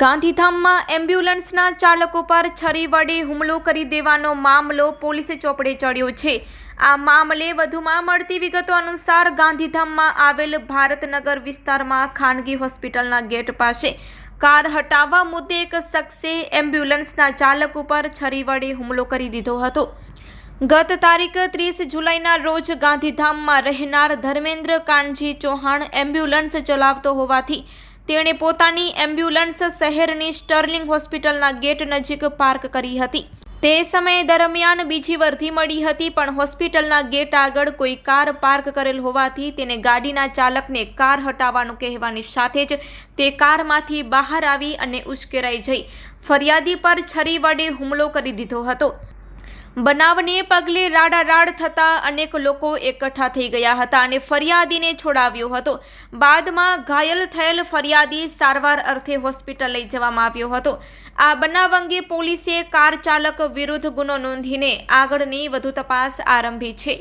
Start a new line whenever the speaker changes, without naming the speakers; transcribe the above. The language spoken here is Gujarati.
ગાંધીધામમાં એમ્બ્યુલન્સના ચાલકો પર છરી વડે હુમલો કરી દેવાનો મામલો પોલીસે ચોપડે ચડ્યો છે। આ મામલે વધુમાં મળતી વિગતો અનુસાર ગાંધીધામમાં આવેલ ભારતનગર વિસ્તારમાં ખાનગી હોસ્પિટલના ગેટ પાસે કાર હટાવવા મુદ્દે એક શખ્સે એમ્બ્યુલન્સના ચાલક ઉપર છરી વડે હુમલો કરી દીધો હતો। ગત તારીખ 30 જુલાઈના રોજ ગાંધીધામમાં રહેનાર ધર્મેન્દ્ર કાનજી ચૌહાણ એમ્બ્યુલન્સ ચલાવતો હોવાથી તેણે પોતાની એમ્બ્યુલન્સ શહેરની સ્ટર્લિંગ હોસ્પિટલના ગેટ નજીક પાર્ક કરી હતી। તે સમય દરમિયાન બીજી વર્ધી મળી હતી, પણ હોસ્પિટલના ગેટ આગળ કોઈ કાર પાર્ક કરેલ હોવાથી તેને ગાડીના ચાલકને કાર હટાવવાનું કહેવાની સાથે જ તે કારમાંથી બહાર આવી અને ઉશ્કેરાઈ જઈ ફરિયાદી પર છરી વડે હુમલો કરી દીધો હતો। બનાવને પગલે રાડારાડ થતાં અનેક લોકો એકઠા થઈ ગયા હતા અને ફરિયાદીને છોડાવ્યો હતો। બાદમાં ઘાયલ થયેલ ફરિયાદી સારવાર અર્થે હોસ્પિટલ લઈ જવામાં આવ્યો હતો। આ બનાવ અંગે પોલીસે કાર ચાલક વિરુદ્ધ ગુનો નોંધીને આગળની વધુ તપાસ આરંભી છે।